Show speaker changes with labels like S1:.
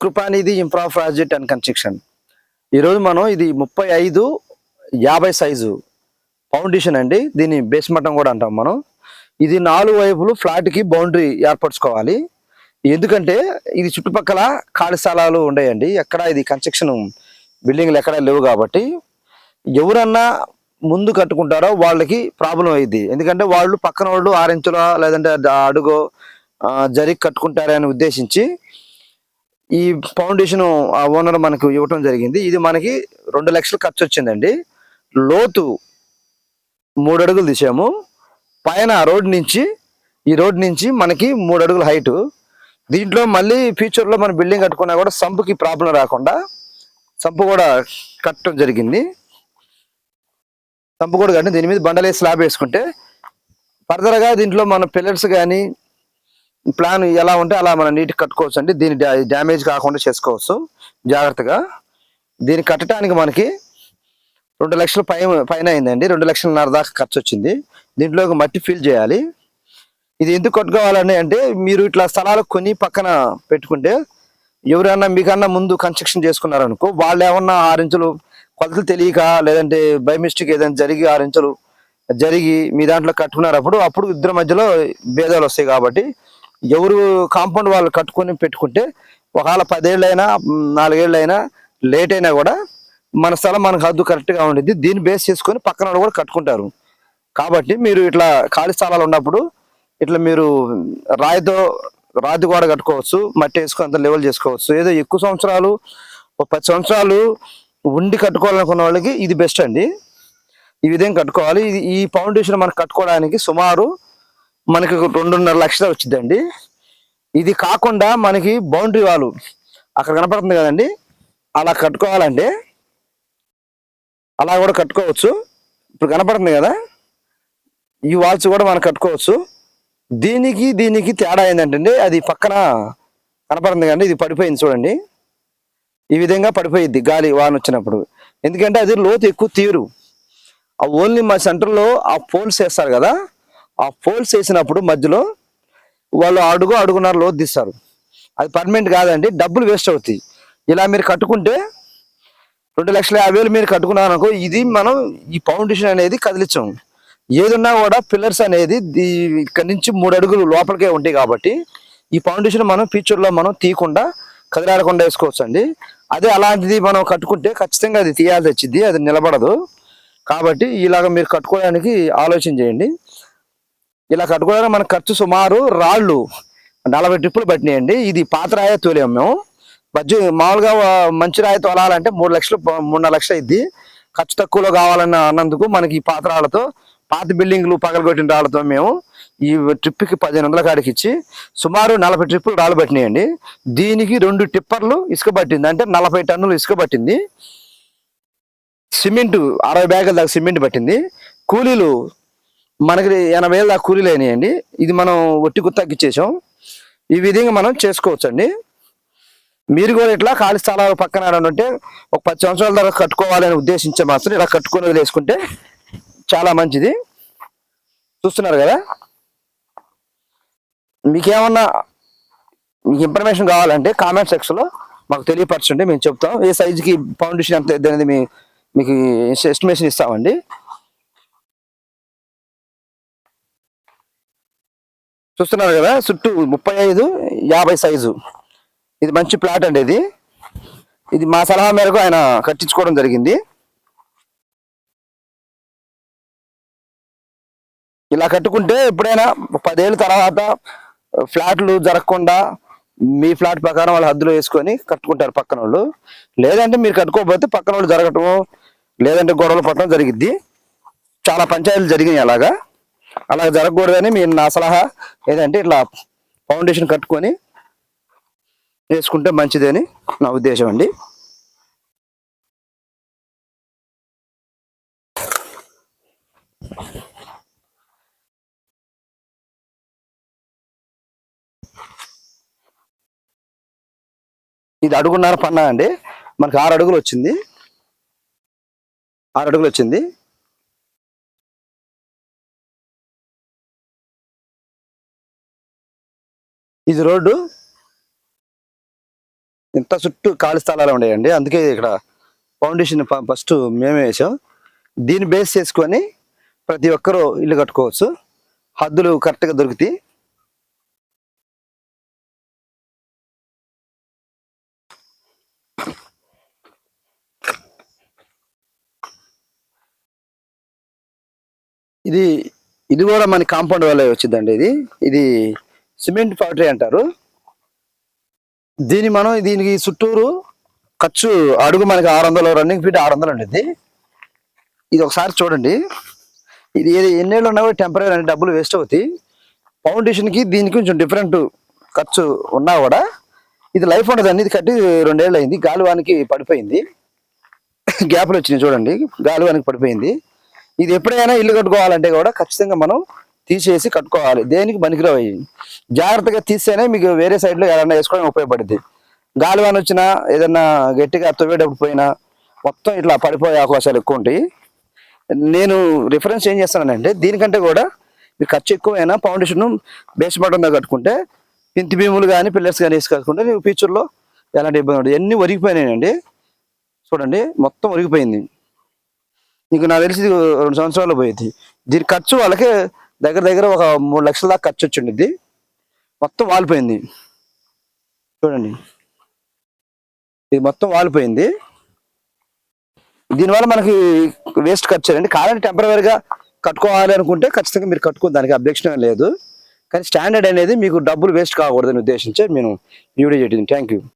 S1: Krupanidhi ఇంఫ్రా project and construction. ఈరోజు మనం ఇది 35-50 సైజు ఫౌండేషన్ అండి. దీన్ని బేస్ మట్టం కూడా అంటాం మనం. ఇది 4 వైపులు ఫ్లాట్కి బౌండరీ ఏర్పరచుకోవాలి. ఎందుకంటే ఇది చుట్టుపక్కల ఖాళీ స్థలాలు ఉన్నాయండి. ఎక్కడ ఇది కన్స్ట్రక్షన్ బిల్డింగ్లు ఎక్కడ లేవు కాబట్టి ఎవరన్నా ముందు కట్టుకుంటారో వాళ్ళకి ప్రాబ్లం అయ్యింది. ఎందుకంటే వాళ్ళు పక్కన వాళ్ళు 6 ఇంచుల లేదంటే అడుగో జరిగి కట్టుకుంటారని ఉద్దేశించి ఈ ఫౌండేషన్ ఓనర్ మనకు ఇవ్వటం జరిగింది. ఇది మనకి 2 లక్షలు ఖర్చు వచ్చిందండి. లోతు 3 అడుగులు తీసాము. పైన ఈ రోడ్ నుంచి మనకి 3 అడుగుల హైటు. దీంట్లో మళ్ళీ ఫ్యూచర్లో మన బిల్డింగ్ కట్టుకున్నా కూడా సంపుకి ప్రాబ్లం రాకుండా సంపు కూడా కట్టడం జరిగింది. సంపు కూడా కట్టి దీని మీద బండలేసి స్లాబ్ వేసుకుంటే ఫర్దర్గా దీంట్లో మన పిల్లర్స్ కానీ ప్లాన్ ఎలా ఉంటే అలా మనం నీట్గా కట్టుకోవచ్చు అండి. దీని డ్యామేజ్ కాకుండా చేసుకోవచ్చు జాగ్రత్తగా. దీన్ని కట్టడానికి మనకి 2 లక్షల పైన అయిందండి. 2 లక్షలన్నర దాకా ఖర్చు వచ్చింది. దీంట్లో మట్టి ఫిల్ చేయాలి. ఇది ఎందుకు కట్టుకోవాలని అంటే మీరు ఇట్లా స్థలాలు కొని పక్కన పెట్టుకుంటే ఎవరైనా మీకన్నా ముందు కన్స్ట్రక్షన్ చేసుకున్నారనుకో వాళ్ళు ఏమన్నా 6 ఇంచులు కొలతలు తెలియక లేదంటే బై మిస్టేక్ ఏదైనా జరిగి 6 ఇంచులు జరిగి మీ దాంట్లో కట్టుకున్నారప్పుడు అప్పుడు ఇద్దరి మధ్యలో భేదాలు వస్తాయి. కాబట్టి ఎవరు కాంపౌండ్ వాళ్ళు కట్టుకొని పెట్టుకుంటే ఒకవేళ 10 ఏళ్ళైనా 4 ఏళ్ళైనా లేట్ అయినా కూడా మన స్థలం మనకు హద్దు కరెక్ట్గా ఉండిద్ది. దీన్ని బేస్ చేసుకొని పక్కన వాళ్ళు కూడా కట్టుకుంటారు. కాబట్టి మీరు ఇట్లా ఖాళీ స్థలాలు ఉన్నప్పుడు ఇట్లా మీరు రాతి గోడ కట్టుకోవచ్చు, మట్టి వేసుకొని అంత లెవెల్ చేసుకోవచ్చు. ఏదో ఎక్కువ సంవత్సరాలు 10 సంవత్సరాలు ఉండి కట్టుకోవాలనుకున్న వాళ్ళకి ఇది బెస్ట్ అండి. ఈ విధంగా కట్టుకోవాలి. ఈ ఫౌండేషన్ మనకు కట్టుకోవడానికి సుమారు మనకి 2.5 లక్షలు వచ్చిందండి. ఇది కాకుండా మనకి బౌండరీ వాల్ అక్కడ కనపడుతుంది కదండి, అలా కట్టుకోవాలంటే అలా కూడా కట్టుకోవచ్చు. ఇప్పుడు కనపడుతుంది కదా, ఈ వాల్స్ కూడా మనం కట్టుకోవచ్చు. దీనికి తేడా ఏంటంటే అది పక్కన కనపడుతుంది కానీ ఇది పడిపోయింది చూడండి. ఈ విధంగా పడిపోయిద్ది గాలి వాన వచ్చినప్పుడు. ఎందుకంటే అది లోతు ఎక్కువ తీరు. ఆ ఓన్లీ మా సెంటర్లో ఆ పోల్స్ వేస్తారు కదా, ఆ పోల్స్ వేసినప్పుడు మధ్యలో వాళ్ళు అడుగున్నర లోతు తీస్తారు. అది పర్మనెంట్ కాదండి, డబ్బులు వేస్ట్ అవుతాయి. ఇలా మీరు కట్టుకుంటే 2,50,000 మీరు కట్టుకున్నారనుకో ఇది మనం ఈ ఫౌండేషన్ అనేది కదిలించాం. ఏదున్నా కూడా పిల్లర్స్ అనేది ఇక్కడ నుంచి 3 అడుగులు లోపలికే ఉంటాయి. కాబట్టి ఈ ఫౌండేషన్ మనం ఫ్యూచర్లో మనం తీయకుండా కదిలాడకుండా వేసుకోవచ్చు అండి. అదే అలాంటిది మనం కట్టుకుంటే ఖచ్చితంగా అది తీయాల్సి వచ్చింది, అది నిలబడదు. కాబట్టి ఇలాగ మీరు కట్టుకోవడానికి ఆలోచన చేయండి. ఇలా కట్టుకోవడానికి మనకు ఖర్చు సుమారు రాళ్ళు 40 ట్రిప్పులు పట్టినాయండి. ఇది పాత రాయ తోలేము మేము. మామూలుగా మంచి రాయి తోలాలంటే 3 లక్షలు అయింది. ఖర్చు తక్కువలో కావాలన్న అన్నందుకు మనకి ఈ పాత రాళ్లతో పాత బిల్డింగ్లు పగలగొట్టిన రాళ్లతో మేము ఈ ట్రిప్కి 1500 కాడికి ఇచ్చి సుమారు 40 ట్రిప్పులు రాళ్ళు పట్టినాయండి. దీనికి 2 టిప్పర్లు ఇసుక పట్టింది, అంటే 40 టన్నులు ఇసుక పట్టింది. సిమెంట్ 60 బ్యాగుల దాకా సిమెంట్ పట్టింది. కూలీలు మనకి 80,000 దాకా కూలీలు అయినాయండి. ఇది మనం ఒట్టి గుత్తకి ఇచ్చేసాం. ఈ విధంగా మనం చేసుకోవచ్చు అండి. మీరు కూడా ఇట్లా ఖాళీ స్థలాలు పక్కన ఉంటే ఒక 10 సంవత్సరాల దాకా కట్టుకోవాలని ఉద్దేశించే మాత్రం ఇలా కట్టుకుని వదిలేసుకుంటే చాలా మంచిది. చూస్తున్నారు కదా, మీకు ఇన్ఫర్మేషన్ కావాలంటే కామెంట్ సెక్షన్లో మాకు తెలియపరచండి, మేము చెప్తాం. ఏ సైజుకి ఫౌండేషన్ ఎంత అనేది మీకు ఎస్టిమేషన్ ఇస్తామండి. చూస్తున్నారు కదా, చుట్టూ 35-50 సైజు. ఇది మంచి ప్లాట్ అండి. ఇది మా సలహా మేరకు ఆయన కట్టించుకోవడం జరిగింది. ఇలా కట్టుకుంటే ఎప్పుడైనా 10 ఏళ్ళ తర్వాత ఫ్లాట్లు జరగకుండా మీ ఫ్లాట్ ప్రకారం వాళ్ళ హద్దులో వేసుకొని కట్టుకుంటారు పక్కన వాళ్ళు. లేదంటే మీరు కట్టుకోకపోతే పక్కన వాళ్ళు జరగటం లేదంటే గొడవలు పట్టడం జరిగిద్ది. చాలా పంచాయతీలు జరిగినాయి అలాగా జరగకూడదని నా సలహా ఏదంటే ఇట్లా ఫౌండేషన్ కట్టుకొని వేసుకుంటే మంచిదని నా ఉద్దేశం అండి. ఇది అడుగున్నర పన్నా అండి. మనకు 6 అడుగులు వచ్చింది. 6 అడుగులు వచ్చింది. ఇది రోడ్డు. ఇంత చుట్టూ ఖాళీ స్థలాలు ఉండేయండి, అందుకే ఇక్కడ ఫౌండేషన్ ఫస్ట్ మేమే వేసాం. దీన్ని బేస్ చేసుకొని ప్రతి ఒక్కరూ ఇల్లు కట్టుకోవచ్చు, హద్దులు కరెక్ట్గా దొరుకుతాయి. ఇది ఇది కూడా మన కాంపౌండ్ వల్ల వచ్చిందండి. ఇది సిమెంట్ ఫ్యాక్టరీ అంటారు దీని. మనం దీనికి చుట్టూరు ఖర్చు అడుగు మనకి 600, రన్నింగ్ ఫీట్ 600 ఉండేది. ఇది ఒకసారి చూడండి, ఇది ఎన్నేళ్ళు ఉన్నా కూడా టెంపరీ అంటే డబ్బులు వేస్ట్ అవుతాయి. ఫౌండేషన్కి దీనికి కొంచెం డిఫరెంట్ ఖర్చు ఉన్నా కూడా ఇది లైఫ్ ఉండదండి. ఇది కట్టి 2 ఏళ్ళు అయింది, గాలివానికి పడిపోయింది, గ్యాప్లు వచ్చినాయి చూడండి, గాలివానికి పడిపోయింది. ఇది ఎప్పుడైనా ఇల్లు కట్టుకోవాలంటే కూడా ఖచ్చితంగా మనం తీసేసి కట్టుకోవాలి, దేనికి పనికిరావు. జాగ్రత్తగా తీస్తేనే మీకు వేరే సైడ్లో ఏదైనా వేసుకోవడానికి ఉపయోగపడుద్ది. గాలివాన వచ్చినా ఏదన్నా గట్టిగా తవ్వేటప్పుడు పోయినా మొత్తం ఇట్లా పడిపోయే అవకాశాలు ఎక్కువ ఉంటాయి. నేను రిఫరెన్స్ ఏం చేస్తానంటే దీనికంటే కూడా మీరు ఖర్చు ఎక్కువైనా ఫౌండేషన్ బేస్ బటన్ మీద కట్టుకుంటే పింతి భీములు కానీ పిల్లర్స్ కానీ వేసి కట్టుకుంటే నీకు ఫ్యూచర్లో ఎలాంటి ఇబ్బంది ఉంటుంది. ఎన్ని ఒరిగిపోయినాయండి చూడండి, మొత్తం ఒరిగిపోయింది. నీకు నాకు తెలిసి 2 సంవత్సరాలు పోయింది. దీని ఖర్చు వాళ్ళకి దగ్గర దగ్గర ఒక 3 లక్షల దాకా ఖర్చు వచ్చింది. మొత్తం వాలిపోయింది చూడండి, ఇది మొత్తం వాలిపోయింది. దీనివల్ల మనకి వేస్ట్ ఖర్చు అండి. కావాలంటే టెంపరీగా కట్టుకోవాలి అనుకుంటే ఖచ్చితంగా మీరు కట్టుకోవాలి, దానికి అబ్జెక్షన్ లేదు. కానీ స్టాండర్డ్ అనేది మీకు డబ్బులు వేస్ట్ కాకూడదని ఉద్దేశించి నేను వీడియో చేయడం. Thank you.